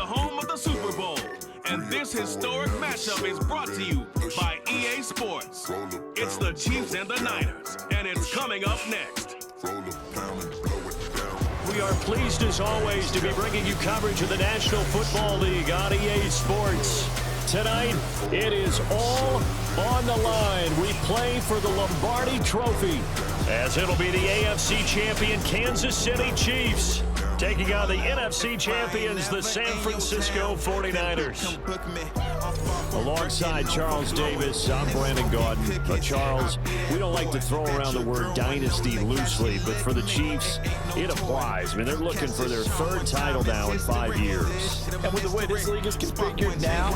home of the Super Bowl. And this historic matchup is brought to you by EA Sports. It's the Chiefs and the Niners, and it's coming up next. We are pleased as always to be bringing you coverage of the National Football League on EA Sports. Tonight, it is all on the line. We play for the Lombardi Trophy, as it'll be the AFC champion Kansas City Chiefs taking on the NFC champions, the San Francisco 49ers. Alongside Charles Davis, I'm Brandon Gaudin. Charles, we don't like to throw around the word dynasty loosely, but for the Chiefs, it applies. I mean, they're looking for their third title now in 5 years. And with the way this league is configured now,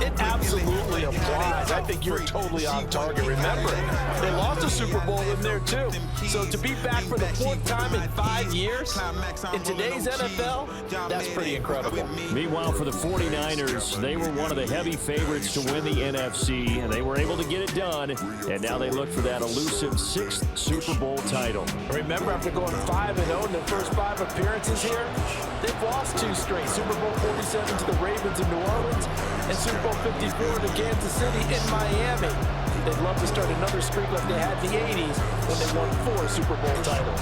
it absolutely applies. I think you're totally on target. Remember, they lost a Super Bowl in there too. So to be back for the fourth time in 5 years, in today's NFL, that's pretty incredible. Meanwhile, for the 49ers, they were one of the heavy favorites to win the NFC, and they were able to get it done, and now they look for that elusive 6th Super Bowl title. Remember, after going 5-0 in their first 5 appearances here, they've lost 2 straight. Super Bowl 47 to the Ravens in New Orleans, and Super Bowl 54 to Kansas City in Miami. They'd love to start another streak like they had in the 80s when they won 4 Super Bowl titles.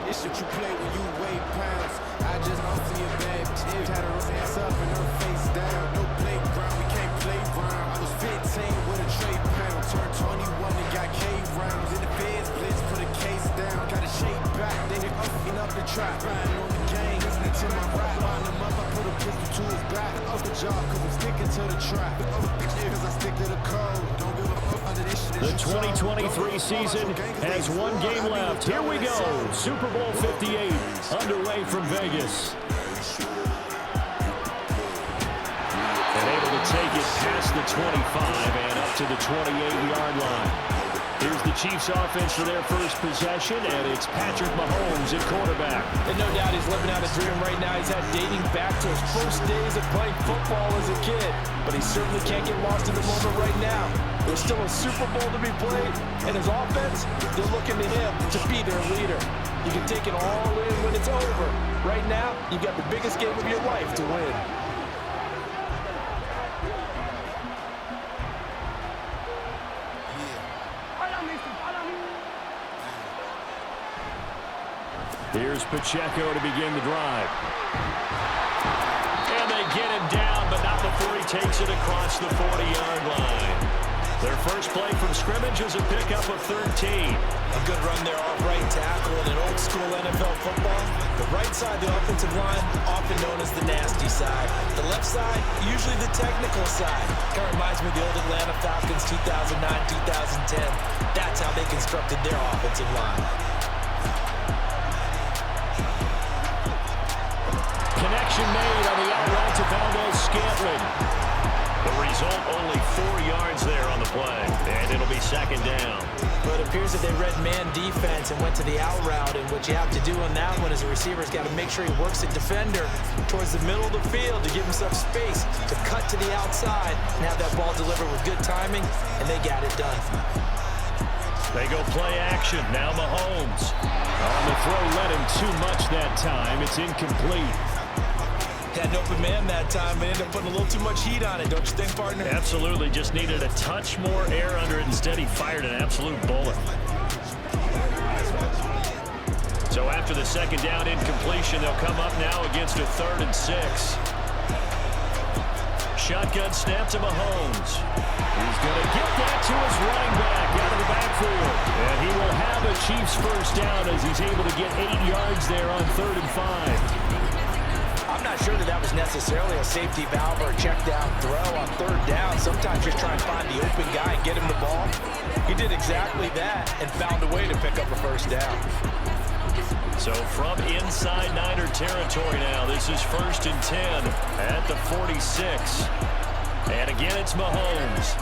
This shit you play when you weigh pounds. I just don't see a bad bitch. Had her hands up and her face down. No playground, we can't play round. I was 15 with a trade pound. Turned 21 and got K rounds. In the feds blitz, put a case down. Got a shake back, they hit up the trap. Riding on the game, listening to my rap. Line him up, I put a pistol to his back. Up the job, cause I'm sticking to the trap. Cause I stick to the code. Don't give a fuck under this shit. The 2023 season has 1 game left. Here we go. Super Bowl 58 underway from Vegas. And able to take it past the 25 and up to the 28-yard line. Here's the Chiefs offense for their first possession, and it's Patrick Mahomes at quarterback. And no doubt he's living out a dream right now. He's had dating back to his first days of playing football as a kid. But he certainly can't get lost in the moment right now. There's still a Super Bowl to be played, and his offense, they're looking to him to be their leader. You can take it all in when it's over. Right now, you got the biggest game of your life to win. Here's Pacheco to begin the drive. And they get him down, but not before he takes it across the 40-yard line. Their first play from scrimmage is a pickup of 13. A good run there off right tackle in an old-school NFL football. The right side of the offensive line, often known as the nasty side. The left side, usually the technical side. Kind of reminds me of the old Atlanta Falcons 2009-2010. That's how they constructed their offensive line. Connection made on the out route to Valdez-Scantling. The result, only 4 yards there on the play, and it'll be second down. But it appears that they read man defense and went to the out route, and what you have to do on that one as a receiver's got to make sure he works the defender towards the middle of the field to give himself space to cut to the outside and have that ball delivered with good timing, and they got it done. They go play action. Now Mahomes. On the throw, led him too much that time. It's incomplete. Had an open man that time, but ended up putting a little too much heat on it, don't you think, partner? Absolutely. Just needed a touch more air under it. Instead, he fired an absolute bullet. So after the second down incompletion, they'll come up now against a 3rd and 6. Shotgun snap to Mahomes. He's going to get that to his running back out of the backfield. And he will have a Chiefs first down as he's able to get 8 yards there on 3rd and 5. I'm not sure that was necessarily a safety valve or a check down throw on 3rd down. Sometimes just try and find the open guy and get him the ball. He did exactly that and found a way to pick up a first down. So from inside Niner territory now, this is 1st and 10 at the 46. And again, it's Mahomes.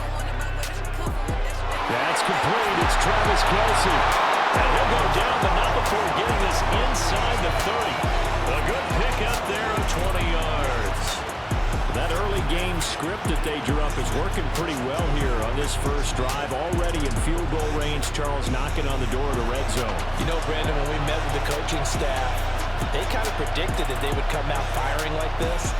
That's complete. It's Travis Kelce. And he'll go down, but not before getting this inside the 30. A good pickup there of 20 yards. That early game script that they drew up is working pretty well here on this first drive. Already in field goal range Chiefs, Charles, knocking on the door of the red zone. You know, Brandon, when we met with the coaching staff, they kind of predicted that they would come out firing like this.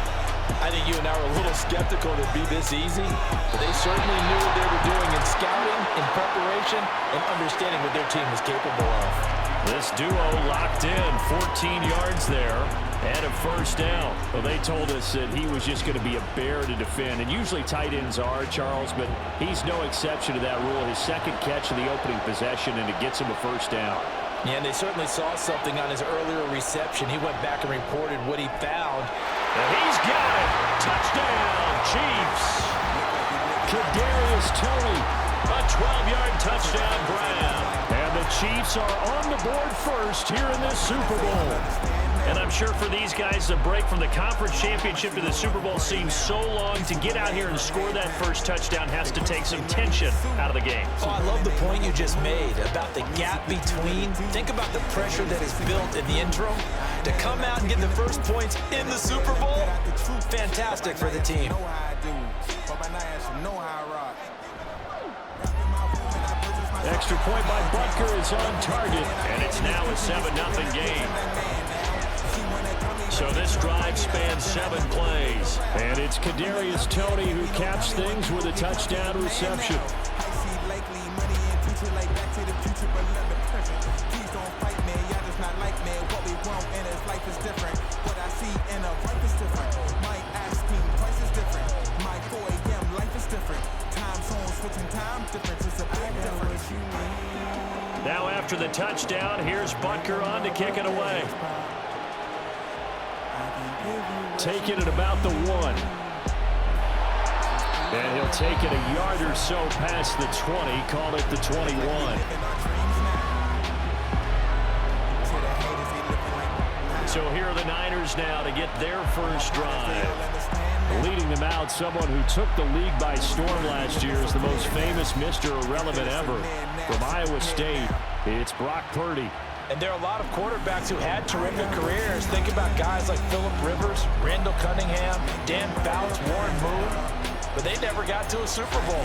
I think you and I were a little skeptical that it'd be this easy, but they certainly knew what they were doing in scouting, in preparation, and understanding what their team was capable of. This duo locked in, 14 yards there, and a first down. Well, they told us that he was just going to be a bear to defend, and usually tight ends are, Charles, but he's no exception to that rule. His second catch of the opening possession, and it gets him a first down. Yeah, and they certainly saw something on his earlier reception. He went back and reported what he found. And he's got it. Touchdown, Chiefs. Kadarius Toney, a 12-yard touchdown grab. And the Chiefs are on the board first here in this Super Bowl. And I'm sure for these guys, the break from the conference championship to the Super Bowl seems so long. To get out here and score that first touchdown has to take some tension out of the game. Oh, I love the point you just made about the gap between. Think about the pressure that is built in the interim. To come out and get the first points in the Super Bowl, fantastic for the team. Extra point by Butker is on target, and it's now a 7-0 game. So this drive spans 7 plays, and it's Kadarius Toney who caps things with a touchdown reception. Now after the touchdown, here's Butker on to kick it away. Take it at about the 1. And he'll take it a yard or so past the 20, call it the 21. So here are the Niners now to get their first drive. Leading them out, someone who took the league by storm last year is the most famous Mr. Irrelevant ever. From Iowa State, it's Brock Purdy. And there are a lot of quarterbacks who had terrific careers. Think about guys like Phillip Rivers, Randall Cunningham, Dan Fouts, Warren Moon. But they never got to a Super Bowl.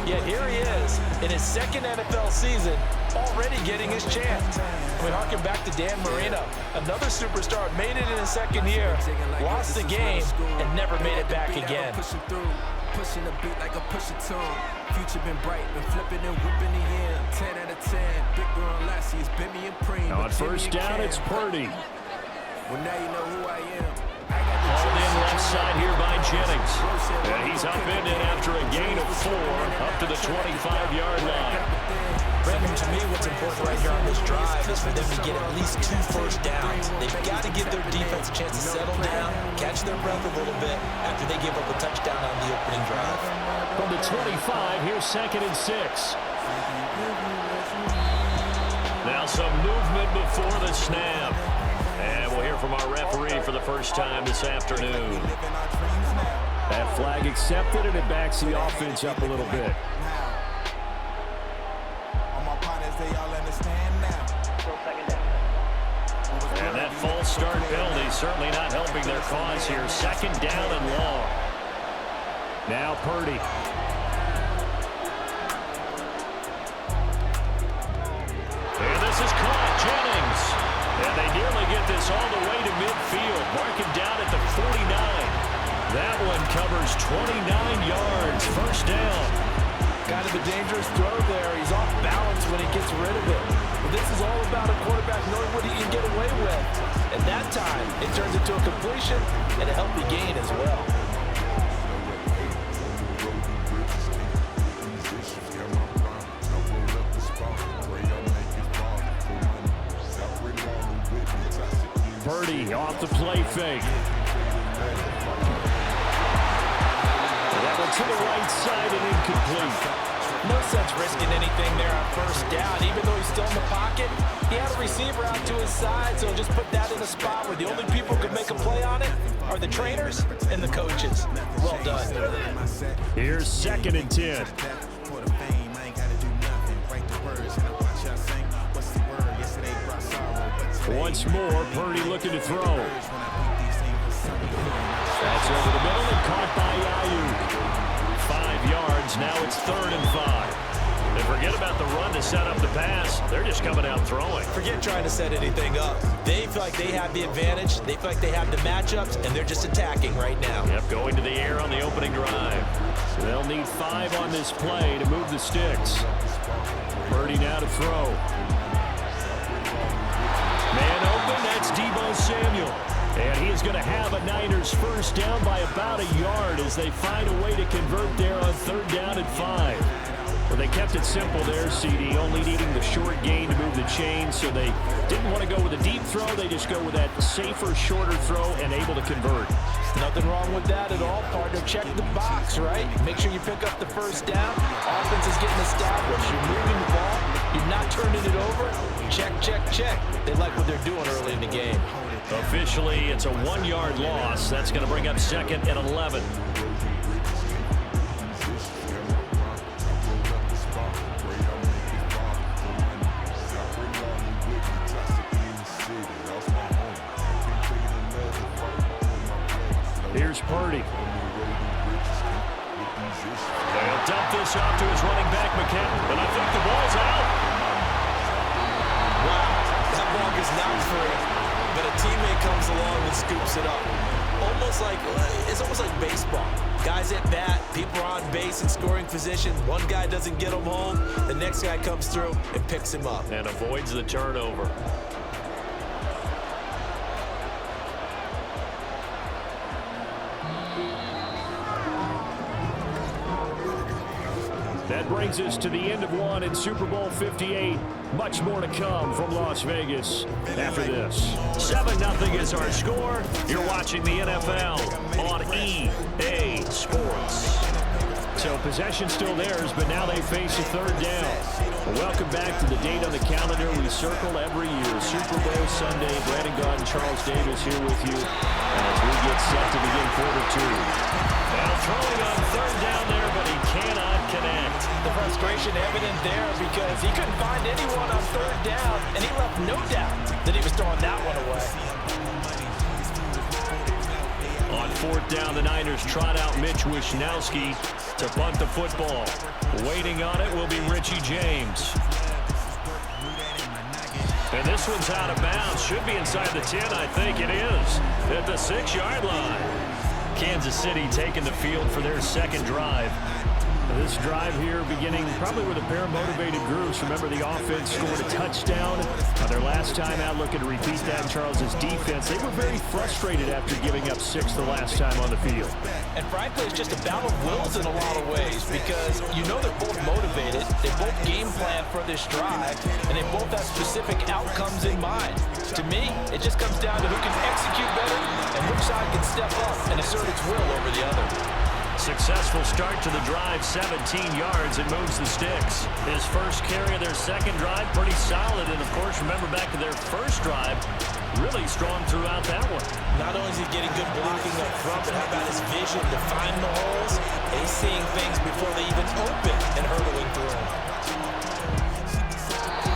Yet here he is in his second NFL season, already getting his chance. We harken back to Dan Marino, another superstar, made it in his second year, lost the game, and never made it back again. Pushing the beat like a pusher tune. Future been bright, been flipping and whipping the end. 10 out of 10. Big girl Lassie, it's Bimmy and Preem. Now on first down, it's Purdy. Well, now you know who I am. Hauled in left side here by Jennings. And he's upended after a gain of 4 up to the 25-yard line. Brandon, to me, what's important right here on this drive is for them to get at least 2 first downs. They've got to give their defense a chance to settle down, catch their breath a little bit after they give up a touchdown on the opening drive. From the 25, here's 2nd and 6. Now some movement before the snap. And we'll hear from our referee for the first time this afternoon. That flag accepted, and it backs the offense up a little bit. And that false start penalty certainly not helping their cause here. 2nd down and long. Now Purdy. And this is caught. Jennings. And they nearly get this all the way to midfield. Mark him down at the 49. That one covers 29 yards. First down. Kind of a dangerous throw there. He's off balance when he gets rid of it. But this is all about a quarterback knowing what he can get away with. And that time, it turns into a completion and a healthy gain as well. Purdy off the play fake. That one to the right side and incomplete. No sense risking anything there on first down. Even though he's still in the pocket, he had a receiver out to his side, so just put that in a spot where the only people who could make a play on it are the trainers and the coaches. Well done. Here's 2nd and 10. Once more, Purdy looking to throw. That's over the middle and caught by Ayuk. 5 yards, now it's 3rd and 5. And forget about the run to set up the pass. They're just coming out throwing. Forget trying to set anything up. They feel like they have the advantage. They feel like they have the matchups, and they're just attacking right now. Yep, going to the air on the opening drive. So they'll need 5 on this play to move the sticks. Purdy now to throw. Man open, that's Deebo Samuel. And he is going to have a Niners first down by about a yard as they find a way to convert there on 3rd down and 5. Well, they kept it simple there, CD, only needing the short gain to move the chain, so they didn't want to go with a deep throw. They just go with that safer, shorter throw and able to convert. Nothing wrong with that at all, partner. Check the box, right? Make sure you pick up the first down. Offense is getting established. You're moving the ball. You're not turning it over. Check, check, check. They like what they're doing early in the game. Officially, it's a 1-yard loss. That's going to bring up 2nd and 11. Here's Purdy. They'll dump this off to his running back, McCann. And I think the ball's out. Wow, that ball gets knocked free, but a teammate comes along and scoops it up. It's almost like baseball. Guys at bat, people are on base in scoring position. One guy doesn't get him home. The next guy comes through and picks him up. And avoids the turnover. That brings us to the end of 1 in Super Bowl 58. Much more to come from Las Vegas after this. 7-0 is our score. You're watching the NFL on EA Sports. So possession still theirs, but now they face a 3rd down. Well, welcome back to the date on the calendar we circle every year. Super Bowl Sunday. Brandon Gott and Charles Davis here with you as we get set to begin quarter 2. Now throwing on 3rd down there, but he cannot connect. The frustration evident there because he couldn't find anyone on 3rd down, and he left no doubt that he was throwing that one away. On 4th down, the Niners trot out Mitch Wishnowsky to punt the football. Waiting on it will be Richie James. And this one's out of bounds. Should be inside the 10, I think it is. At the 6-yard line. Kansas City taking the field for their 2nd drive. This drive here beginning probably with a pair of motivated groups. Remember, the offense scored a touchdown on their last time out. Looking to repeat that in Charles's defense. They were very frustrated after giving up 6 the last time on the field. And frankly, it's just a battle of wills in a lot of ways because you know they're both motivated. They both game plan for this drive, and they both have specific outcomes in mind. To me, it just comes down to who can execute better and which side can step up and assert its will over the other. Successful start to the drive, 17 yards, and moves the sticks. His first carry of their 2nd drive, pretty solid. And, of course, remember back to their first drive, really strong throughout that one. Not only is he getting good blocking up front, but how about his vision to find the holes? He's seeing things before they even open and hurdling through them.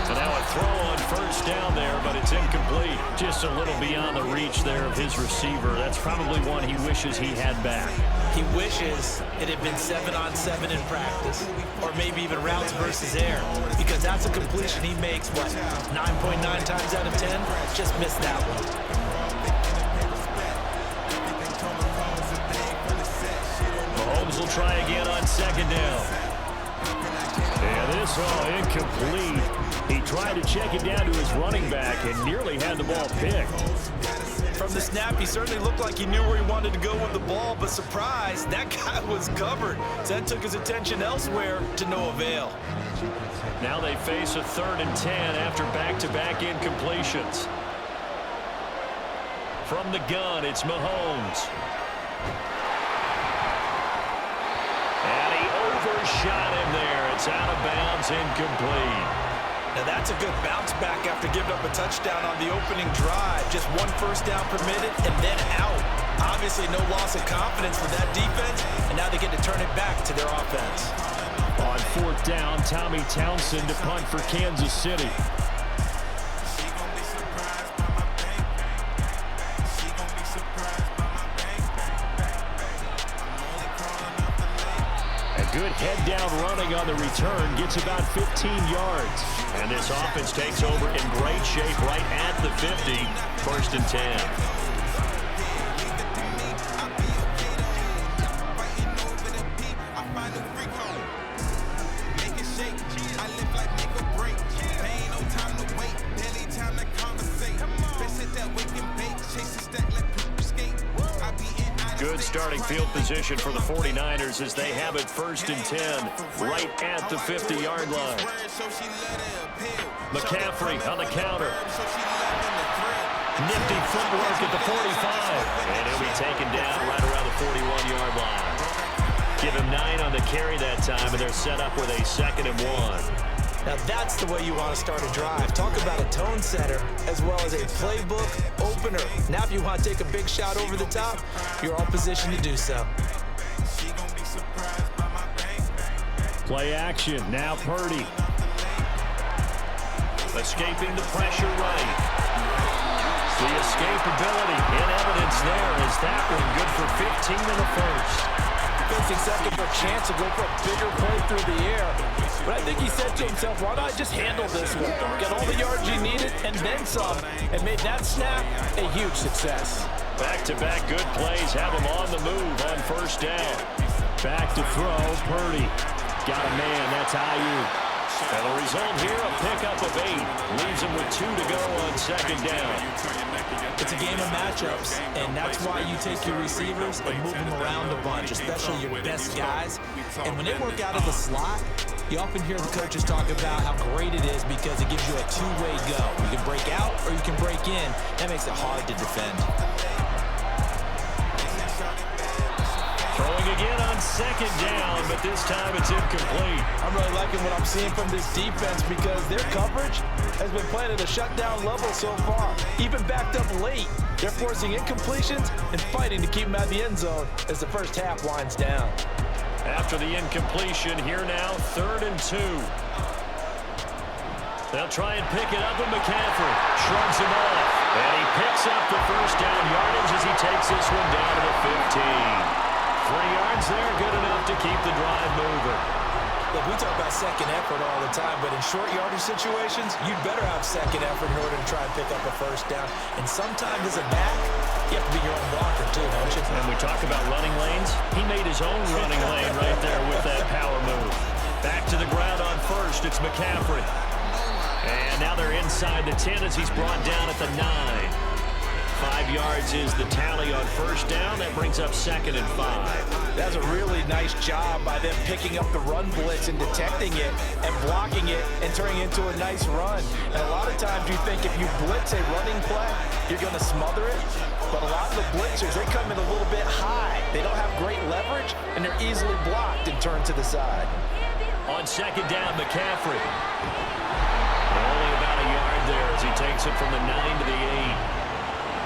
And now a throw on 1st down there, but it's incomplete. Just a little beyond the reach there of his receiver. That's probably one he wishes he had back. He wishes it had been 7-on-7 in practice, or maybe even routes versus air, because that's a completion he makes, what, 9.9 times out of 10? Just missed that one. Mahomes will try again on 2nd down. And this all incomplete. He tried to check it down to his running back and nearly had the ball picked. From the snap, he certainly looked like he knew where he wanted to go with the ball, but surprise, that guy was covered. So that took his attention elsewhere to no avail. Now they face a 3rd and 10 after back-to-back incompletions. From the gun, it's Mahomes. And he overshot him there. It's out of bounds, incomplete. Now that's a good bounce back after giving up a touchdown on the opening drive. Just 1 first down permitted and then out. Obviously no loss of confidence for that defense, and now they get to turn it back to their offense. On 4th down, Tommy Townsend to punt for Kansas City. Good head down running on the return. Gets about 15 yards. And this offense takes over in great shape right at the 50. 1st and 10. Good starting field position for the 49ers as they have it 1st and 10 right at the 50-yard line. McCaffrey on the counter. Nifty footwork at the 45. And he'll be taken down right around the 41-yard line. Give him 9 on the carry that time, and they're set up with a 2nd and 1. Now that's the way you want to start a drive. Talk about a tone setter as well as a playbook opener. Now if you want to take a big shot over the top, you're all positioned to do so. Play action. Now Purdy. Escaping the pressure right. The escapability in evidence there as that one good for 15 in the first. Facing second for a chance to go for a bigger play through the air. But I think he said to himself, why don't I just handle this one? Get all the yards you needed and then some. And made that snap a huge success. Back-to-back good plays have him on the move on 1st down. Back to throw, Purdy. Got a man, that's Ayuk. And the result here, a pickup of 8. Leaves him with 2 to go on 2nd down. It's a game of matchups, and that's why you take your receivers and move them around a bunch, especially your best guys. And when they work out of the slot, you often hear the coaches talk about how great it is because it gives you a two-way go. You can break out or you can break in. That makes it hard to defend. Throwing again on 2nd down, but this time it's incomplete. I'm really liking what I'm seeing from this defense because their coverage has been playing at a shutdown level so far. Even backed up late, they're forcing incompletions and fighting to keep them out of the end zone as the first half winds down. After the incompletion, here now, 3rd and 2. They'll try and pick it up with McCaffrey. Shrugs him off. And he picks up the 1st down yardage as he takes this one down to the 15. 3 yards there, good enough to keep the drive moving. Look, we talk about second effort all the time, but in short yardage situations, you'd better have second effort in order to try and pick up a 1st down. And sometimes as a back, you have to be your own blocker too, don't you? And we talk about running lanes. He made his own running lane right there with that power move. Back to the ground on 1st, it's McCaffrey. And now they're inside the 10 as he's brought down at the 9. 5 yards is the tally on 1st down. That brings up 2nd and 5. That's a really nice job by them picking up the run blitz and detecting it and blocking it and turning it into a nice run. And a lot of times you think if you blitz a running play, you're going to smother it. But a lot of the blitzers, they come in a little bit high. They don't have great leverage, and they're easily blocked and turned to the side. On 2nd down, McCaffrey. Only about a yard there as he takes it from the 9 to the 8.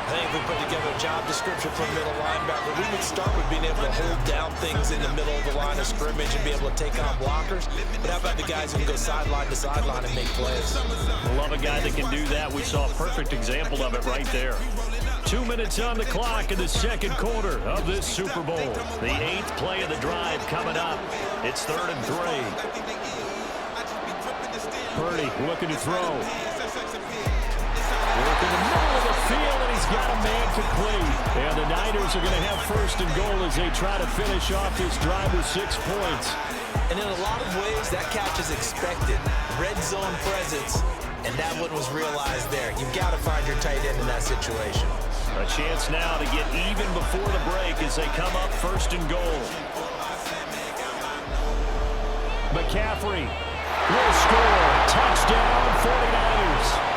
I think if we put together a job description for a middle linebacker, we would start with being able to hold down things in the middle of the line of scrimmage and be able to take on blockers. But how about the guys who can go sideline to sideline and make plays? I love a guy that can do that. We saw a perfect example of it right there. 2 minutes on the clock in the 2nd quarter of this Super Bowl. The 8th play of the drive coming up. It's 3rd and 3. Purdy looking to throw. Work in the middle of the field, and he's got a man complete. And the Niners are going to have 1st and goal as they try to finish off this drive with 6 points. And in a lot of ways, that catch is expected. Red zone presence, and that one was realized there. You've got to find your tight end in that situation. A chance now to get even before the break as they come up 1st and goal. McCaffrey will score. Touchdown, 49ers.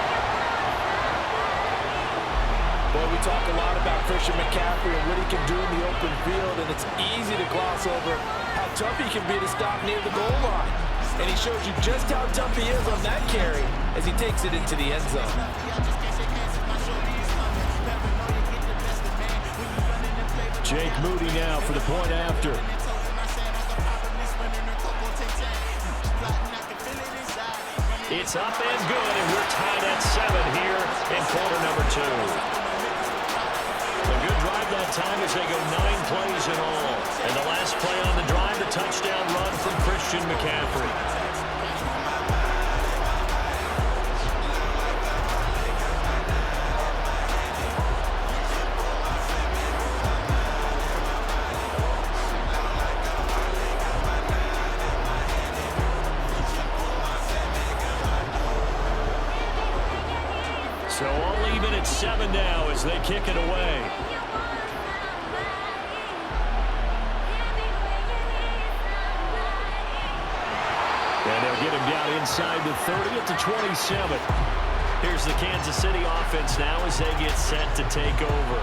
Boy, we talk a lot about Christian McCaffrey and what he can do in the open field, and it's easy to gloss over how tough he can be to stop near the goal line. And he shows you just how tough he is on that carry as he takes it into the end zone. Jake Moody now for the point after. It's up and good, and we're tied at 7 here in quarter number 2. A good drive that time as they go 9 plays in all. And the last play on the drive, the touchdown run from Christian McCaffrey. So all even at 7 now as they kick it away. And they'll get him down inside the 30 at the 27. Here's the Kansas City offense now as they get set to take over.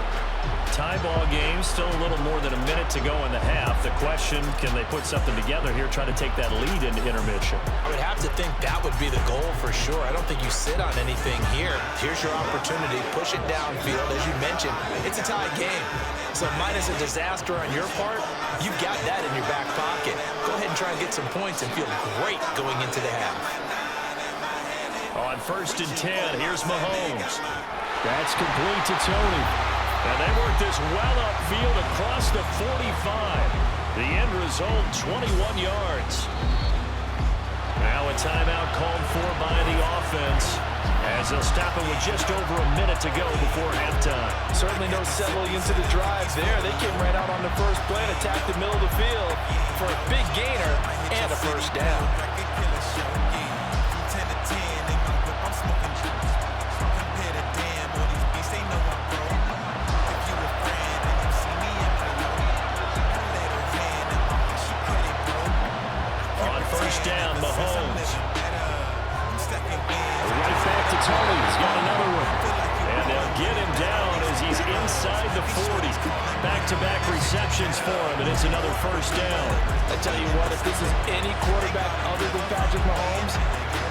Tie ball game, still a little more than a minute to go in the half. The question, can they put something together here, try to take that lead into intermission? I would have to think that would be the goal for sure. I don't think you sit on anything here. Here's your opportunity. Push it downfield. As you mentioned, it's a tie game. So minus a disaster on your part, you've got that in your back pocket. Go ahead and try and get some points and feel great going into the half. On 1st and 10, here's Mahomes. That's complete to Tony. And they work this well upfield across the 45. The end result, 21 yards. Now a timeout called for by the offense as they'll stop it with just over a minute to go before halftime. Certainly no settling into the drive there. They came right out on the first play and attacked the middle of the field for a big gainer and a first down. Down, Mahomes. Right back to Tony. He's got another one. And they'll get him down as he's inside the 40. Back-to-back receptions for him, and it's another first down. I tell you what, if this is any quarterback other than Patrick Mahomes,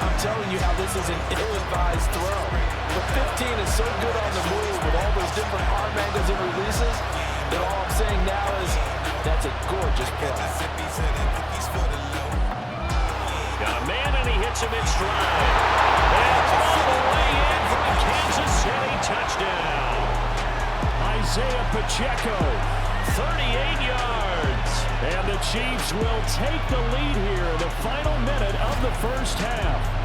I'm telling you how this is an ill-advised throw. But 15 is so good on the move with all those different arm angles and releases that all I'm saying now is that's a gorgeous play. Got a man, and he hits him in stride. And all the way in for a Kansas City touchdown. Isaiah Pacheco, 38 yards. And the Chiefs will take the lead here in the final minute of the first half.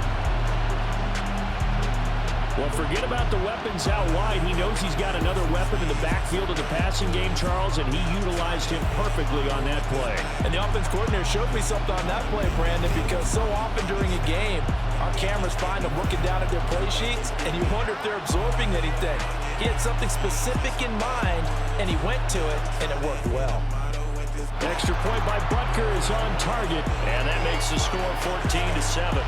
Well, forget about the weapons out wide. He knows he's got another weapon in the backfield of the passing game, Charles, and he utilized him perfectly on that play. And the offense coordinator showed me something on that play, Brandon, because so often during a game, our cameras find them looking down at their play sheets, and you wonder if they're absorbing anything. He had something specific in mind, and he went to it, and it worked well. Extra point by Butker is on target, and that makes the score 14-7.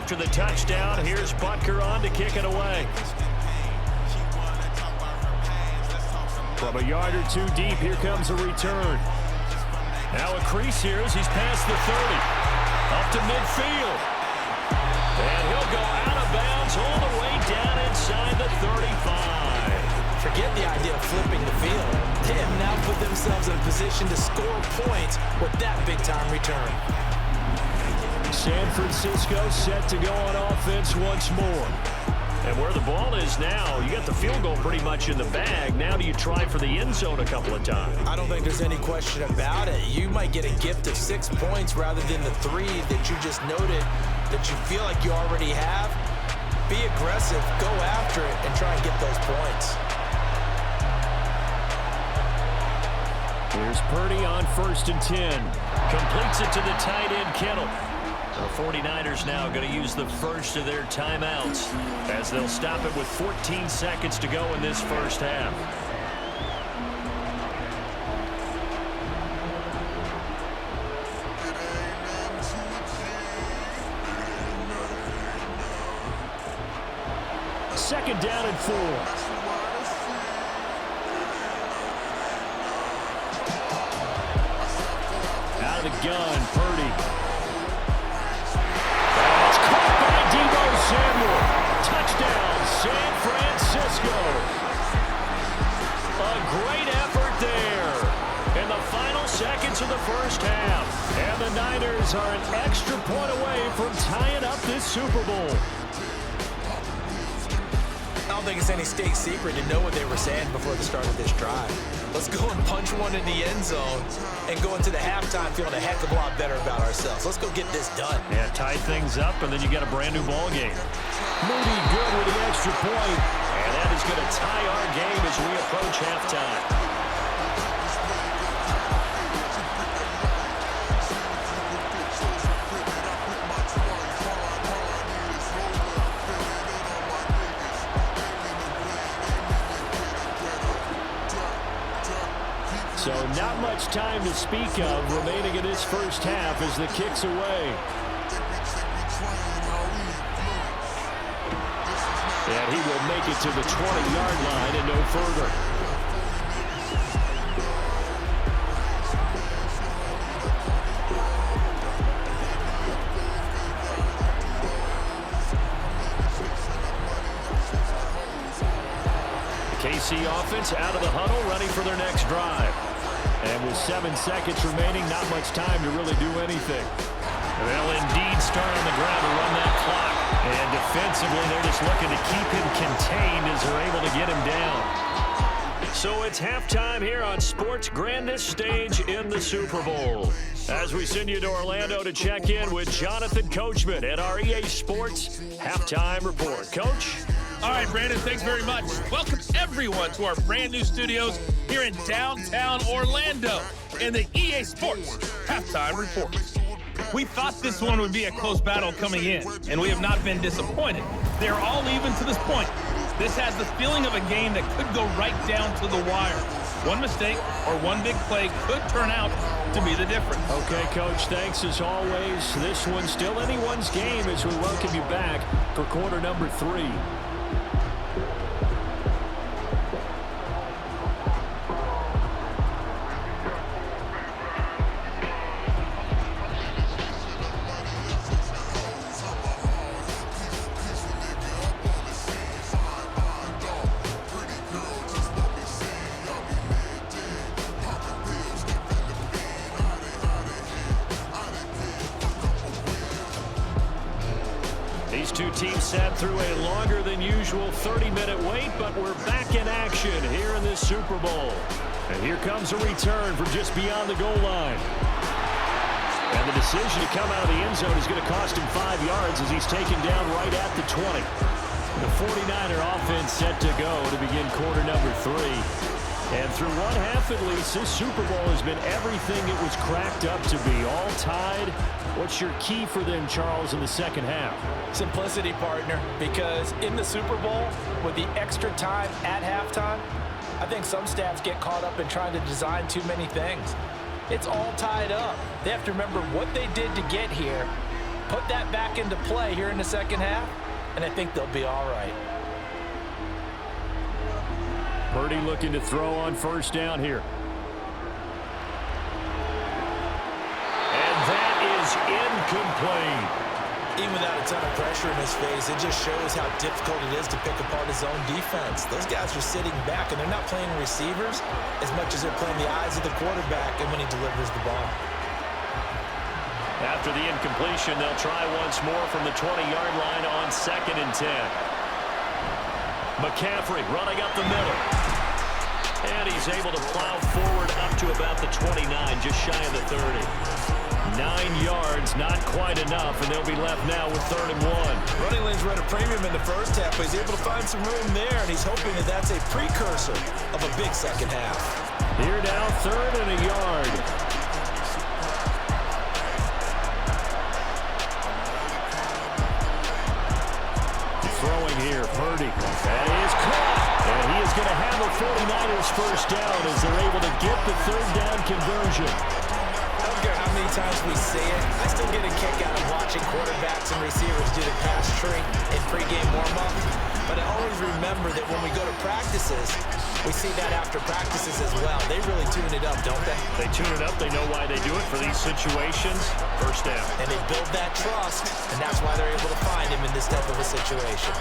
After the touchdown, here's Butker on to kick it away. From a yard or two deep, here comes a return. Now a crease here as he's past the 30. Up to midfield. And he'll go out of bounds all the way down inside the 35. Forget the idea of flipping the field. They have now put themselves in a position to score points with that big-time return. San Francisco set to go on offense once more. And where the ball is now, you got the field goal pretty much in the bag. Now do you try for the end zone a couple of times? I don't think there's any question about it. You might get a gift of 6 points rather than the 3 that you just noted that you feel like you already have. Be aggressive, go after it, and try and get those points. Here's Purdy on 1st and 10. Completes it to the tight end, Kittle. The 49ers now going to use the first of their timeouts as they'll stop it with 14 seconds to go in this first half. second down and 4. Out of the gun, Purdy. That's caught by Deebo Samuel. Touchdown, San Francisco. A great effort there in the final seconds of the first half. And the Niners are an extra point away from tying up this Super Bowl. I don't think it's any state secret to know what they were saying before the start of this drive. Let's go and punch one in the end zone and go into the halftime feeling a heck of a lot better about ourselves. Let's go get this done. Yeah, tie things up, and then you got a brand new ball game. Moody good with the extra point, and that is going to tie our game as we approach halftime. So not much time to speak of remaining in this first half as the kick's away. And he will make it to the 20-yard line and no further. The KC offense out of the huddle, ready for their next drive. And with 7 seconds remaining, not much time to really do anything. They'll indeed start on the ground to run that clock. And defensively, they're just looking to keep him contained as they're able to get him down. So it's halftime here on sports' grandest stage in the Super Bowl. As we send you to Orlando to check in with Jonathan Coachman at our EA Sports Halftime Report. Coach? All right, Brandon, thanks very much. Welcome, everyone, to our brand new studios here in downtown Orlando in the EA Sports Halftime Report. We thought this one would be a close battle coming in, and we have not been disappointed. They're all even to this point. This has the feeling of a game that could go right down to the wire. One mistake or one big play could turn out to be the difference. Okay, Coach, thanks as always. This one's still anyone's game as we welcome you back for quarter number 3. These two teams sat through a longer than usual 30-minute wait, but we're back in action here in this Super Bowl. And here comes a return from just beyond the goal line. And the decision to come out of the end zone is going to cost him 5 yards as he's taken down right at the 20. The 49er offense set to go to begin quarter number 3. And through one half at least, this Super Bowl has been everything it was cracked up to be. All tied. What's your key for them, Charles, in the second half? Simplicity, partner, because in the Super Bowl, with the extra time at halftime, I think some staffs get caught up in trying to design too many things. It's all tied up. They have to remember what they did to get here, put that back into play here in the second half, and I think they'll be all right. Purdy looking to throw on first down here. And that is incomplete. Even without a ton of pressure in his face, it just shows how difficult it is to pick apart his own defense. Those guys are sitting back, and they're not playing receivers as much as they're playing the eyes of the quarterback and when he delivers the ball. After the incompletion, they'll try once more from the 20-yard line on 2nd and 10. McCaffrey running up the middle. And he's able to plow forward up to about the 29, just shy of the 30. 9 yards, not quite enough, and they'll be left now with 3rd and 1. Running lanes were at a premium in the first half, but he's able to find some room there, and he's hoping that that's a precursor of a big second half. Here now, 3rd and a yard. Throwing here, Purdy. That is caught. And he is going to have the 49ers first down as they're able to get the 3rd down conversion. don't care how many times we see it, I still get a kick out of watching quarterbacks and receivers do the pass tree in pregame warm-up. But I always remember that when we go to practices, we see that after practices as well. They really tune it up, don't they? They tune it up. They know why they do it for these situations. First down. And they build that trust, and that's why they're able to find him in this type of a situation.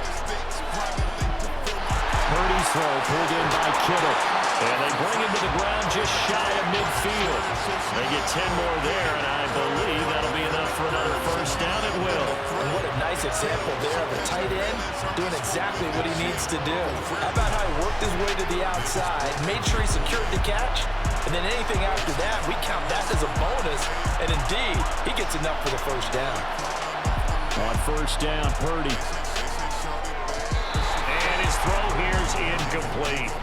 Purdy's throw pulled in by Kittle. And they bring him to the ground just shy of midfield. They get 10 more there, and I believe that'll be enough for another first down. It will. And what a nice example there of a tight end doing exactly what he needs to do. How about how he worked his way to the outside, made sure he secured the catch, and then anything after that, we count that as a bonus. And indeed, he gets enough for the first down. On first down, Purdy. And his throw here's incomplete.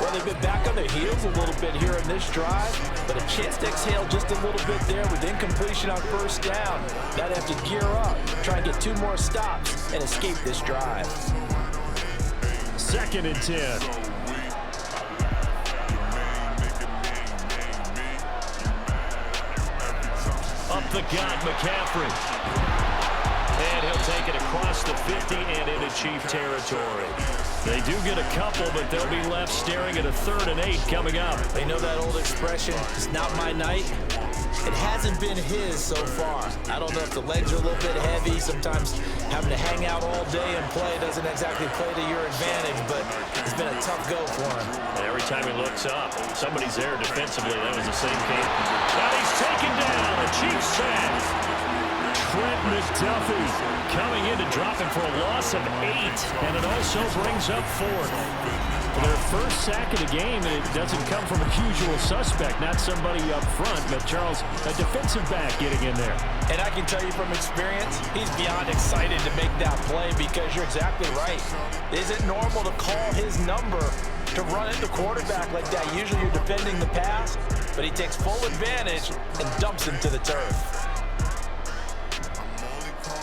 Well, they've been back on their heels a little bit here in this drive, but a chance to exhale just a little bit there with incompletion on first down. Now they have to gear up, try and get 2 more stops, and escape this drive. 2nd and 10. Up the gut, McCaffrey. And he'll take it across the 50 and into Chief territory. They do get a couple, but they'll be left staring at a 3rd and 8 coming up. They know that old expression, it's not my night. It hasn't been his so far. I don't know if the legs are a little bit heavy. Sometimes having to hang out all day and play doesn't exactly play to your advantage, but it's been a tough go for him. And every time he looks up, somebody's there defensively. That was the same game. Now he's taken down. A Chiefs sack. Trent McDuffie coming in to drop him for a loss of 8, and it also brings up 4th. Their first sack of the game, and it doesn't come from a usual suspect, not somebody up front, but Charles, a defensive back getting in there. And I can tell you from experience, he's beyond excited to make that play because you're exactly right. Is it normal to call his number to run at the quarterback like that? Usually you're defending the pass, but he takes full advantage and dumps him to the turf.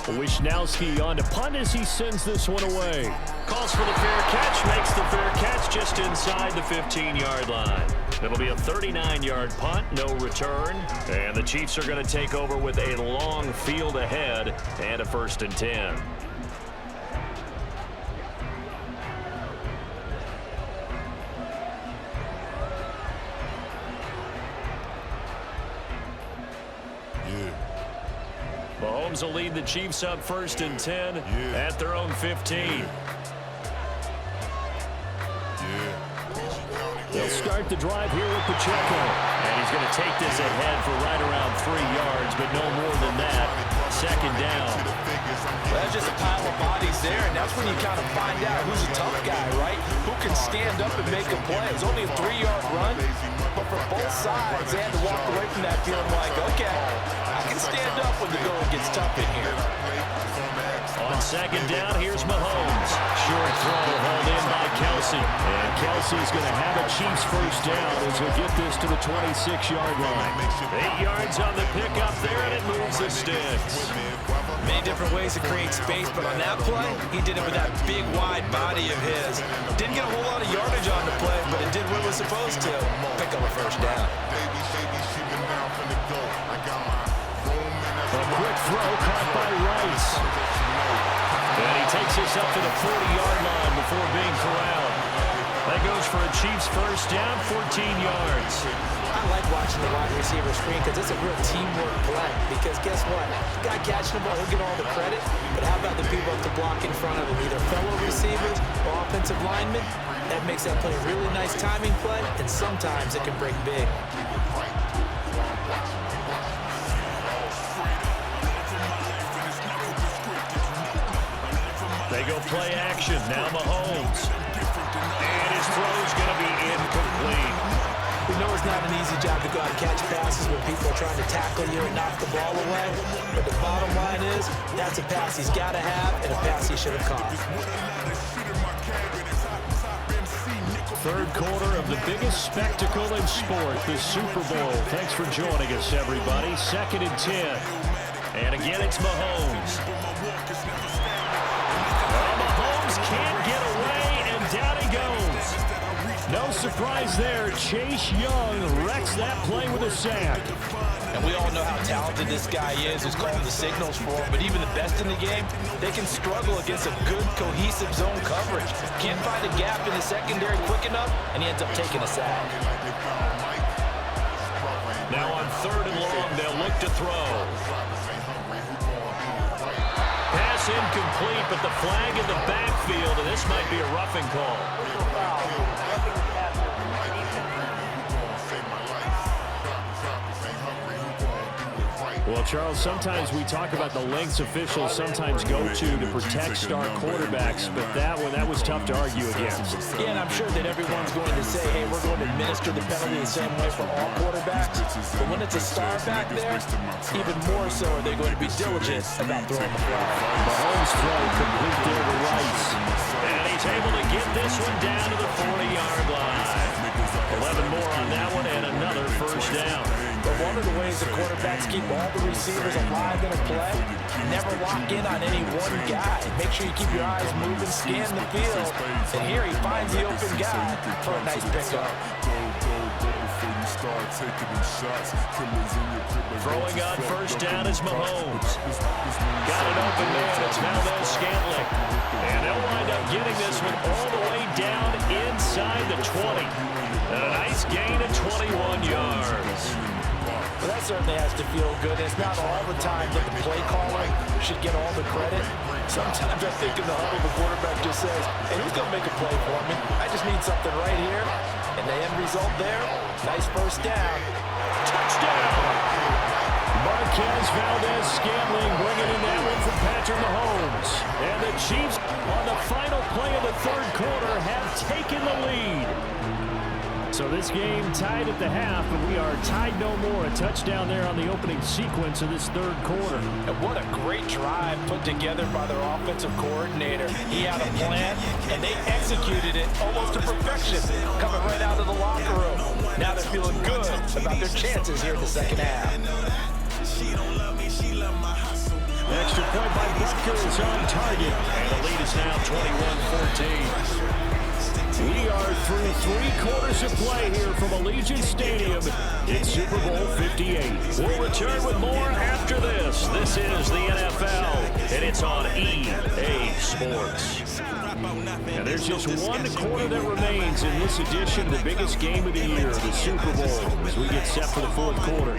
Wisnowski on to punt as he sends this one away. Calls for the fair catch, makes the fair catch just inside the 15-yard line. It'll be a 39-yard punt, no return. And the Chiefs are going to take over with a long field ahead and a 1st and 10. Mahomes will lead the Chiefs up 1st and 10 at their own 15. They'll start the drive here with Pacheco. And he's going to take this ahead for right around 3 yards, but no more than that. 2nd down. Well, that's just a pile of bodies there, and that's when you kind of find out who's a tough guy, right? Who can stand up and make a play. It's only a 3-yard run, but for both sides, they had to walk away from that feeling like, okay, I can stand up when the going gets tough in here. On 2nd down, here's Mahomes. Short throw hauled in by Kelsey. And Kelsey's going to have a Chiefs first down as he'll get this to the 26-yard line. 8 yards on the pickup there, and it moves the sticks. Many different ways to create space, but on that play, he did it with that big, wide body of his. Didn't get a whole lot of yardage on the play, but it did what it was supposed to. Pick up a first down. A quick throw caught by Rice. And he takes this up to the 40-yard line before being corralled. That goes for a Chiefs first down, 14 yards. I like watching the wide receiver screen because it's a real teamwork play. Because guess what? The guy catching the ball, he'll get all the credit. But how about the people at the block in front of him, either fellow receivers or offensive linemen? That makes that play a really nice timing play, and sometimes it can break big. They go play action. Now Mahomes. And his throw's going to be incomplete. We know it's not an easy job to go out and catch passes when people are trying to tackle you and knock the ball away. But the bottom line is, that's a pass he's got to have and a pass he should have caught. 3rd quarter of the biggest spectacle in sport, the Super Bowl. Thanks for joining us, everybody. 2nd and 10. And again, it's Mahomes. Can't get away, and down he goes. No surprise there. Chase Young wrecks that play with a sack. And we all know how talented this guy is, who's calling the signals for him. But even the best in the game, they can struggle against a good, cohesive zone coverage. Can't find a gap in the secondary quick enough, and he ends up taking a sack. Now on 3rd and long, they'll look to throw. Pass incomplete, but the flag in the backfield, and this might be a roughing call. Well, Charles, sometimes we talk about the lengths officials sometimes go to protect star quarterbacks, but that was tough to argue against. Yeah, and I'm sure that everyone's going to say, hey, we're going to administer the penalty the same way for all quarterbacks. But when it's a star back there, even more so are they going to be diligent about throwing the flag. Mahomes throw complete there to Rice. And he's able to get this one down to the 40-yard line. 11 more on that one and another first down. But one of the ways the quarterbacks keep all the receivers alive in a play, never lock in on any one guy. Make sure you keep your eyes moving, scan the field. And here he finds the open guy for a nice pickup. Throwing on first down is Mahomes. Got it open man. It's Valdez-Scantling. And they'll wind up getting this one all the way down inside the 20. And a nice gain of 21 yards. Well, that certainly has to feel good. It's not all the time that the play caller should get all the credit. Sometimes I think in the huddle, the quarterback just says, hey, who's going to make a play for me? I just need something right here. And the end result there, nice first down. Touchdown! Marquez Valdez-Scantling bringing in that one from Patrick Mahomes. And the Chiefs, on the final play of the 3rd quarter, have taken the lead. So this game tied at the half, but we are tied no more. A touchdown there on the opening sequence of this 3rd quarter. And what a great drive put together by their offensive coordinator. He had a plan, and they executed it almost to perfection, coming right out of the locker room. Now they're feeling good about their chances here in the 2nd half. Extra point by Butker is on target, and the lead is now 21-14. We are through 3 quarters of play here from Allegiant Stadium in Super Bowl 58. We'll return with more after this. This is the NFL, and it's on EA Sports. And there's just 1 quarter that remains in this edition of the biggest game of the year, the Super Bowl, as we get set for the 4th quarter.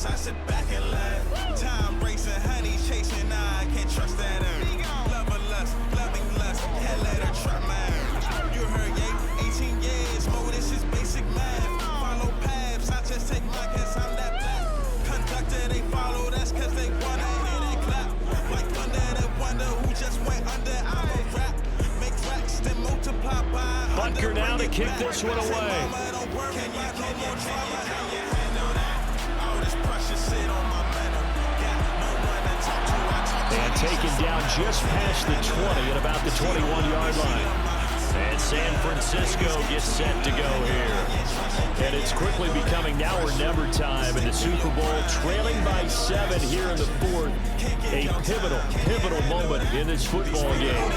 I sit back and laugh. Time racing, honey chasing, I can't trust that. Loving lust, hell let her trap man. You heard, yeah, 18 years, more this is basic math. Follow paths, I just take my guess, I'm that black. Conductor, they follow, that's cause they wanna hear that clap. Like thunder, they wonder who just went under, I'm a rap. Make tracks, then multiply by. Butker now to kick this one away. And taken down just past the 20 at about the 21-yard line. And San Francisco gets set to go here. And it's quickly becoming now or never time in the Super Bowl, trailing by 7 here in the 4th. A pivotal moment in this football game.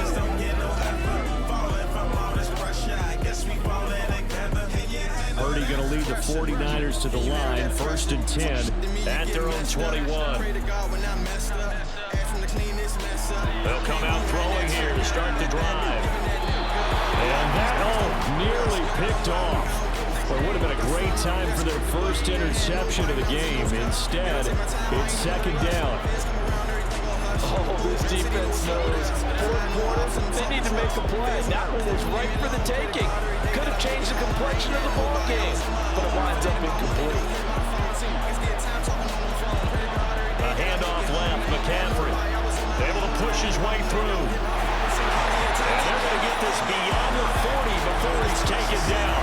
Purdy going to lead the 49ers to the line, 1st and 10 at their own 21. They'll come out throwing here to start the drive. And that nearly picked off. Well, it would have been a great time for their first interception of the game. Instead, it's 2nd down. Oh, this defense knows 4th quarter, they need to make a play. That one was right for the taking. Could have changed the complexion of the ball game, but it winds up incomplete. A handoff left, McCaffrey able to push his way through. And they're going to get this beyond the 40 before he's taken down.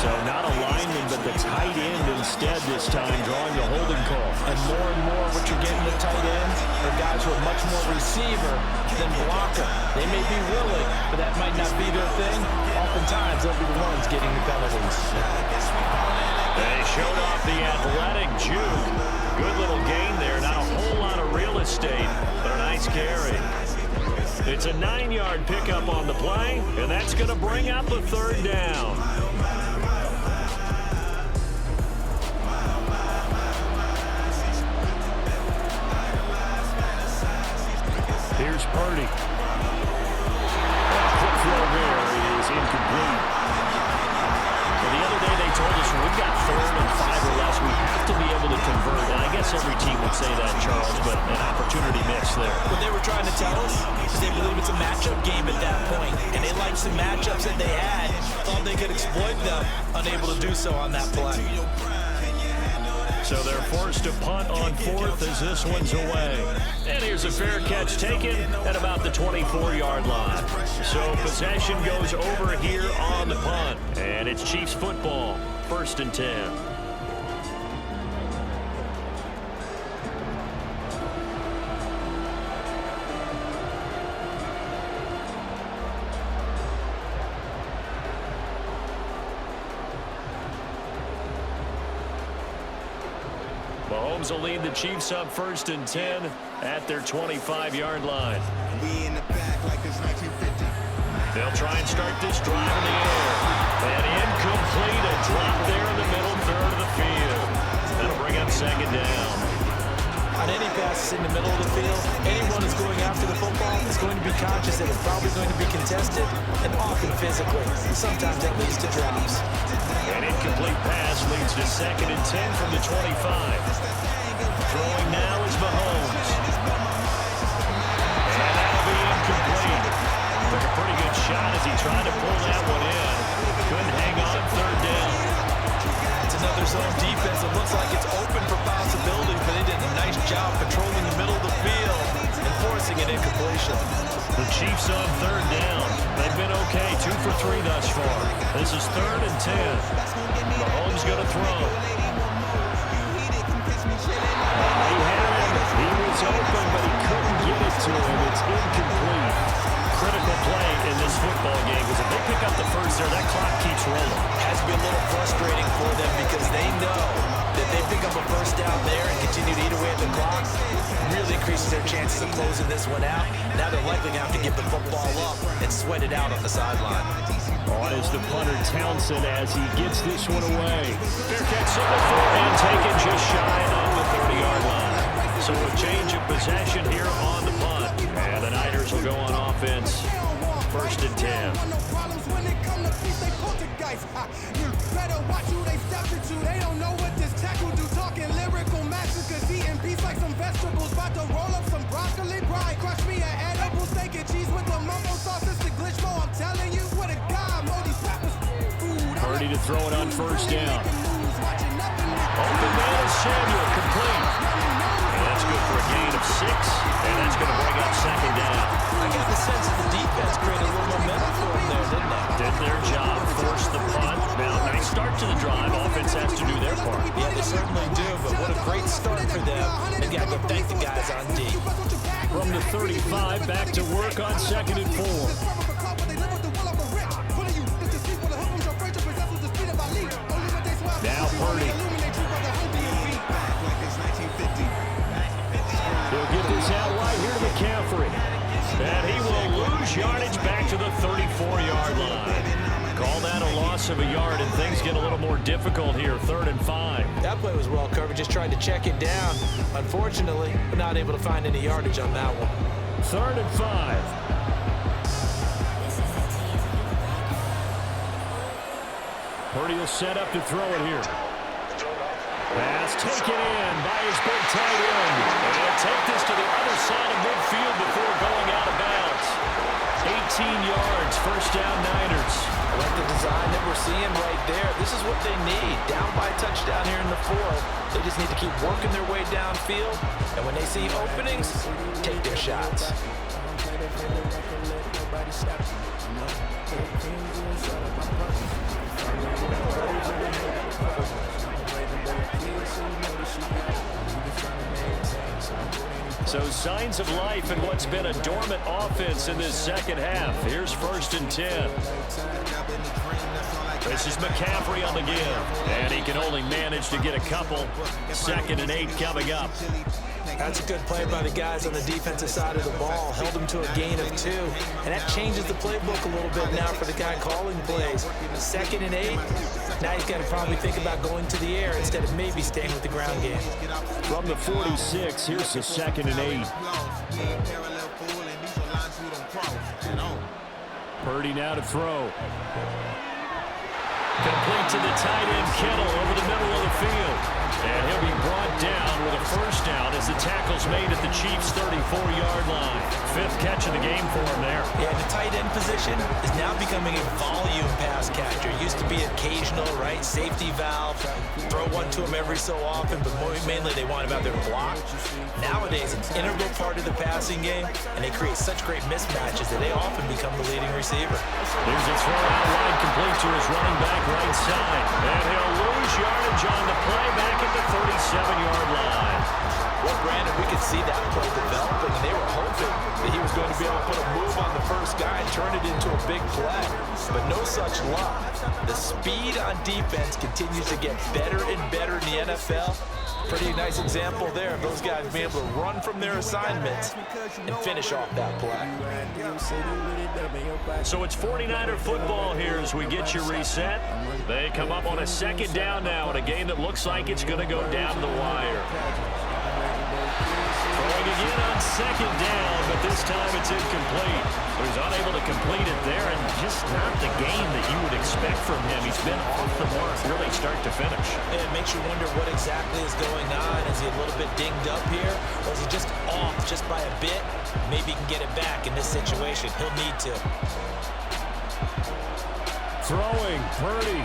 So not a lineman, but the tight end instead this time, drawing the holding call. And more what you're getting the tight ends are guys who are much more receiver than blocker. They may be willing, but that might not be their thing. Oftentimes, they'll be the ones getting the penalties. They showed off the athletic juke. Good little gain there. Not a whole lot of real estate, but a scary. It's a 9-yard pickup on the play, and that's going to bring up a third down. Here's Purdy. Quick throw there is incomplete. Well, the other day they told us when we've got 3rd and 5 or less, we have to be able to convert. And I guess every team would say that, Charles, but an opportunity missed there. What they were trying to tell us is they believe it's a matchup game at that point, and they liked some matchups that they had, thought they could exploit them, unable to do so on that play. So they're forced to punt on 4th as this one's away. And here's a fair catch taken at about the 24-yard line. So possession goes over here on the punt. And it's Chiefs football, 1st and 10. Mahomes will lead the Chiefs up 1st and 10 at their 25-yard line. We in the back like it's 1950. They'll try and start this drive in the air. And incomplete, a drop there in the middle third of the field. That'll bring up 2nd down. On any passes in the middle of the field, anyone who's going after the football is going to be conscious that it's probably going to be contested and often physically. Sometimes that leads to drops. An incomplete pass leads to 2nd and 10 from the 25. Throwing now is Mahomes. And that'll be incomplete. Took a pretty good shot as he tried to pull that one in. Couldn't hang on 3rd down. It's another zone defense. It looks like it's open for possibilities, but they did a nice job patrolling the middle of the field and forcing an incompletion. The Chiefs on 3rd down. They've been okay, 2 for 3 thus far. This is 3rd and 10. Mahomes going to throw. He had him. He was open, but he couldn't get it to him. It's incomplete. Critical play in this football game because if they pick up the first there, that clock keeps rolling. Has to be a little frustrating for them because they know that they pick up a first down there and continue to eat away at the clock, really increases their chances of closing this one out. Now they're likely going to have to give the football up and sweat it out on the sideline. On is the punter Townsend as he gets this one away. Fair catch, and taken just shy of the 30-yard line. So a change of possession here on the punt. And the Niners will go on offense, 1st and 10. You better watch who they step into. They don't know what this tackle do. Talking lyrical massacres, eating beef like some vegetables. About to roll up some broccoli. Bride, crush me an edible steak and cheese with the mumbo sauce. It's the glitch mo. I'm telling you, what a guy. Mo, these rappers food. Purdy to throw it on 1st down. Open man is Samuel, complete. And that's good for a gain of 6. And that's going to bring up 2nd down. I got the sense that the defense created a little momentum for them there, didn't they? Did their job, forced the punt. Now, nice start to the drive. Offense has to do their part. Yeah, they certainly do, but what a great start for them. They've got to go thank the guys on D. From the 35, back to work on 2nd and 4. Now Purdy. He'll get this out wide here to McCaffrey. And he will lose yardage back to the 34-yard line. Call that a loss of a yard, and things get a little more difficult here, 3rd and 5. That play was well covered, just tried to check it down. Unfortunately, we're not able to find any yardage on that one. 3rd and 5. Purdy will set up to throw it here. Pass taken in by his big tight end. And he'll take this to the other side of midfield before going out of bounds. 18 yards, 1st down Niners. I like the design that we're seeing right there. This is what they need. Down by a touchdown here in the 4th. They just need to keep working their way downfield. And when they see openings, take their shots. So signs of life in what's been a dormant offense in this 2nd half. Here's 1st and 10. This is McCaffrey on the give. And he can only manage to get a couple. 2nd and 8 coming up. That's a good play by the guys on the defensive side of the ball. Held them to a gain of 2. And that changes the playbook a little bit now for the guy calling plays. 2nd and 8. Now he's got to probably think about going to the air instead of maybe staying with the ground game. From the 46, here's the 2nd and 8. Purdy now to throw. Complete to the tight end, Kittle, over the middle of the field. And he'll be brought down with a first down as the tackle's made at the Chiefs' 34-yard line. 5th catch of the game for him there. Yeah, the tight end position is now becoming a volume pass catcher. Used to be occasional, right? Safety valve. Throw one to him every so often, but mainly they want him out there to block. Nowadays, it's an integral part of the passing game, and they create such great mismatches that they often become the leading receiver. Here's a throw out wide, complete to his running back right side. And he'll lose yardage on the play back at the 37-yard line. Well, Brandon, we could see that play developing, and they were hoping that he was going to be able to put a move on the first guy and turn it into a big play. But no such luck. The speed on defense continues to get better and better in the NFL. Pretty nice example there of those guys being able to run from their assignments and finish off that play. So it's 49er football here as we get you reset. They come up on a 2nd down now in a game that looks like it's going to go down the wire. Throwing again on 2nd down, but this time it's incomplete. He was unable to complete it there, and just not the game that you would expect from him. He's been off the mark really start to finish. It makes you wonder what exactly is going on. Is he a little bit dinged up here, or is he just off just by a bit? Maybe he can get it back in this situation. He'll need to. Throwing, Purdy.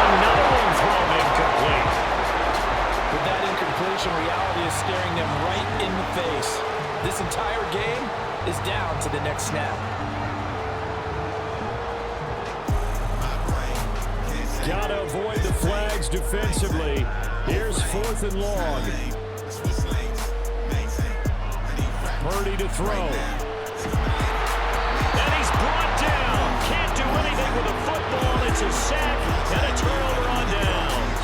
Another one thrown incomplete. With that incompletion, reality is staring them right in the face. This entire game is down to the next snap. Gotta avoid the flags defensively. Here's 4th and long. Purdy to throw. And he's brought down. Can't do anything with a football. It's a sack and a turnover on downs.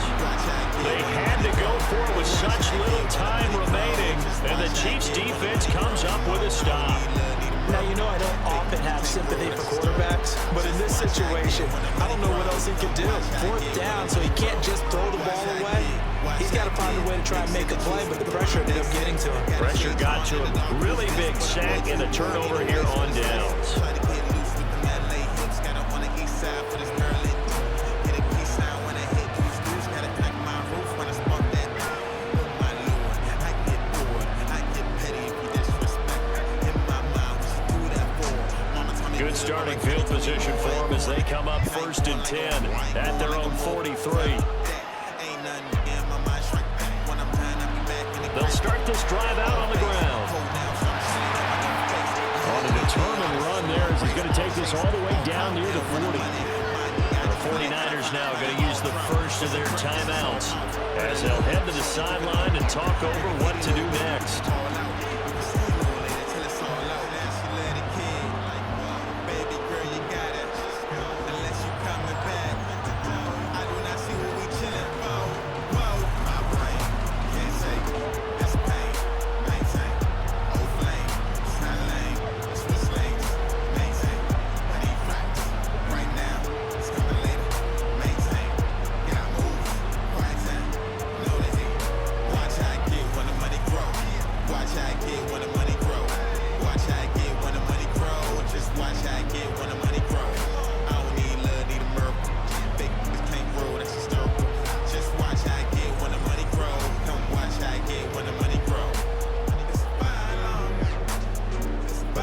They had to go for it with such little time remaining, and the Chiefs defense comes up with a stop. Now, you know I don't often have sympathy for quarterbacks, but in this situation, I don't know what else he can do. 4th down, so he can't just throw the ball away. He's got to find a way to try and make a play, but the pressure ended up getting to him. Pressure got to him. Really big sack and a turnover here on downs. Good starting field position for them as they come up 1st and 10 at their own 43. They'll start this drive out on the ground. On a determined run there as he's going to take this all the way down near the 40. The 49ers now going to use the first of their timeouts as they'll head to the sideline and talk over what to do next.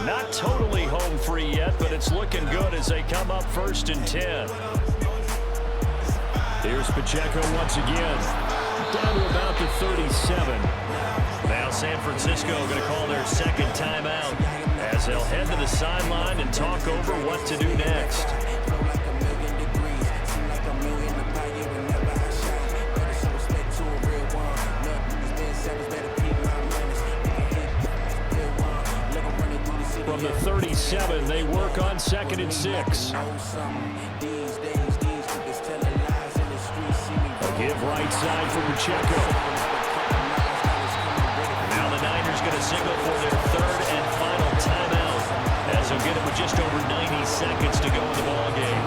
Not totally home free yet, but it's looking good as they come up 1st and 10. Here's Pacheco once again, down to about the 37. Now San Francisco going to call their 2nd timeout as they'll head to the sideline and talk over what to do next. From the 37, they work on 2nd and 6. A Give right side for Pacheco. Now the Niners going to signal for their third and final timeout, as they'll get it with just over 90 seconds to go in the ballgame.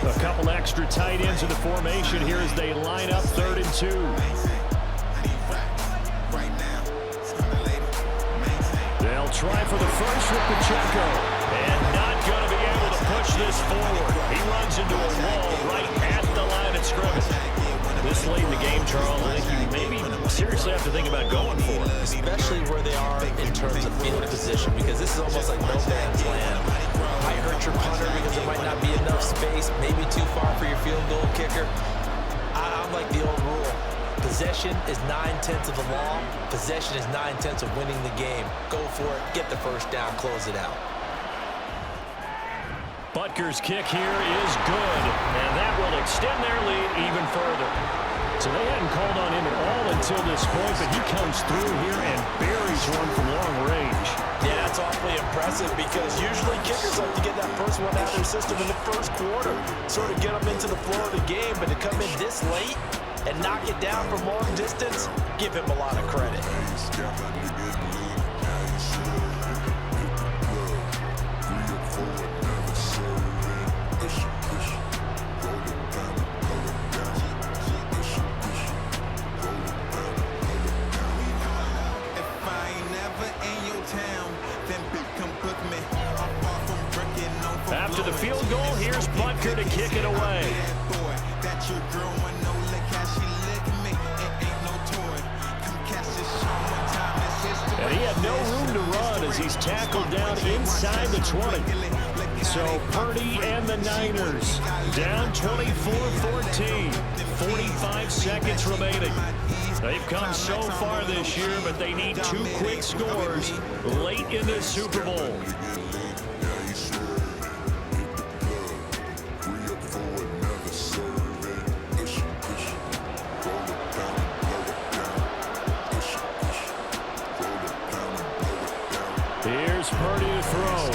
A couple extra tight ends in the formation here as they line up 3rd and 2. They'll try for the first with Pacheco, and not going to be able to push this forward. He runs into a wall right at the line of scrimmage. This late in the game, Charles, I think you maybe seriously have to think about going for it. Especially where they are in terms of field position, because this is almost like no man's land. Might hurt your punter because there might not be enough space, maybe too far for your field goal kicker. I'm like the old rule. Possession is 9/10 of the law. Possession is 9/10 of winning the game. Go for it, get the first down, close it out. Butker's kick here is good, and that will extend their lead even further. So they hadn't called on him at all until this point, but he comes through here and buries one from long range. Yeah, that's awfully impressive, because usually kickers like to get that first one out of their system in the first quarter, sort of get them into the flow of the game, but to come in this late and knock it down from long distance, give him a lot of credit. After the field goal, here's Butker to kick it away. And he had no room to run as he's tackled down inside the 20. So Purdy and the Niners down 24-14. 45 seconds remaining. They've come so far this year, but they need 2 quick scores late in this Super Bowl. Here's Purdy to throw.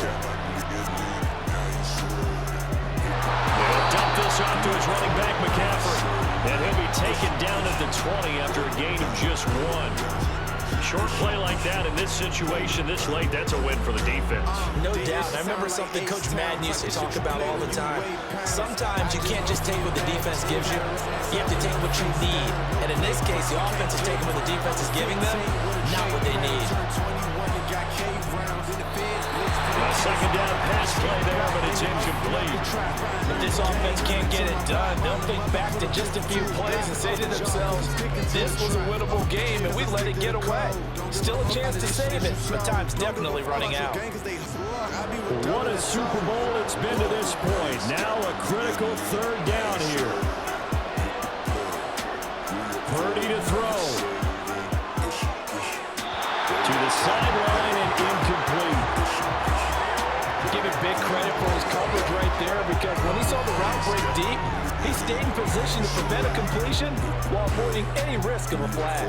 He'll dump this off to his running back, McCaffrey. And he'll be taken down at the 20 after a gain of just 1. Short play like that in this situation this late, that's a win for the defense. No doubt. I remember something Coach Madden used to talk about all the time. Sometimes you can't just take what the defense gives you. You have to take what you need. And in this case, the offense is taking what the defense is giving them, not what they need. A second down pass play there, but it's incomplete. If this offense can't get it done, they'll think back to just a few plays and say to themselves, this was a winnable game and we let it get away. Still a chance to save it, but time's definitely running out. What a Super Bowl it's been to this point. Now a critical 3rd down here. Purdy to throw. To the sideline and incomplete. Give him big credit for his coverage right there, because when he saw the route break deep, he stayed in position to prevent a completion while avoiding any risk of a flag.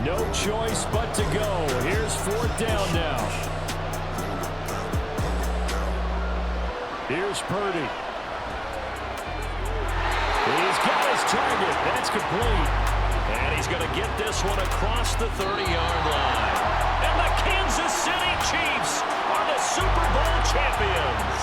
No choice but to go. Here's 4th down now. Here's Purdy. He's got his target. That's complete. And he's going to get this one across the 30-yard line. And the Kansas City Chiefs are the Super Bowl champions.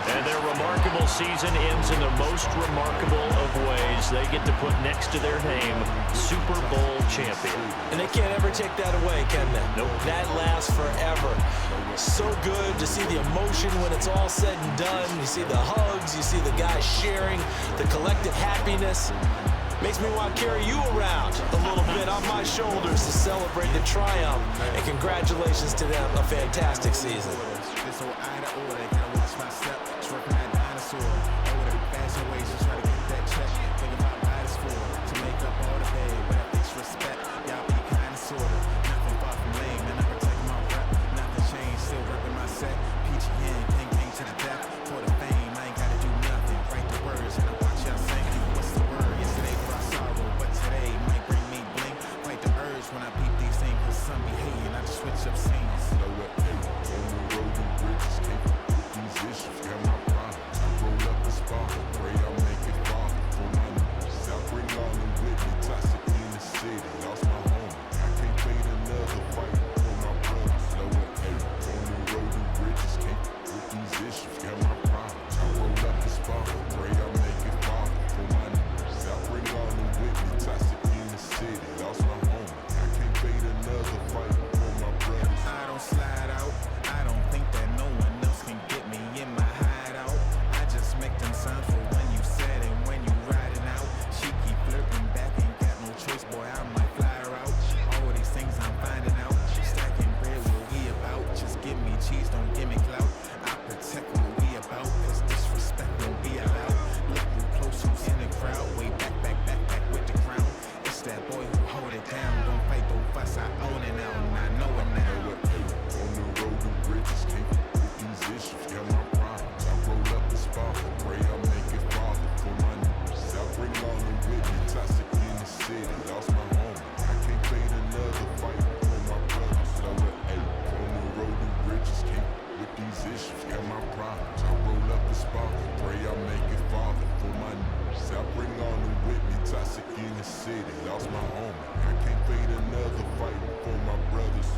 And their remarkable season ends in the most remarkable of ways. They get to put next to their name, Super Bowl champion. And they can't ever take that away, can they? Nope. That lasts forever. So good to see the emotion when it's all said and done. You see the hugs, you see the guys sharing, the collective happiness. Makes me want to carry you around a little bit on my shoulders to celebrate the triumph. And congratulations to them, a fantastic season. Peachy Hen, king to the death. For the fame, I ain't gotta do nothing. Right to spark. Pray I make it far for my niggas. I bring all them with me. Toxic in the city. Lost my home. I can't fade another fight for my brothers. Slow and eight. On the road to bridges. Can't with these issues. Got my problems. I roll up the spark. Pray I make it far for my niggas. I bring all them with me. Toxic in the city. Lost my home. I can't fade another fight for my brothers. I don't slide out. I don't think that no one else can get me in my hideout. I just make them signs for when you said and when you riding out. She keep flirting back, ain't got no choice, boy, I might fly her out. All these things I'm finding out. Stacking bread, what we about? Just give me cheese, don't give me clout. I protect what we about, cause disrespect won't be allowed. Look who close, who's in the crowd. Way back with the crown. It's that boy who hold it down. Don't fight, don't fuss, I own it now, and I know it now. On the road to bridges, can't with these issues, got my problems. I roll up the spark, pray I make it farther for my niggas. I bring all them with me, toxic in the city, lost my home. I can't fade another fight for my brothers. Slow at 8, on the road to bridges, can't with these issues, got my problems. I roll up the spark, pray I make it farther for my niggas. I bring all them with me, toxic in the city, lost my home. I can't fade another fight for my brothers.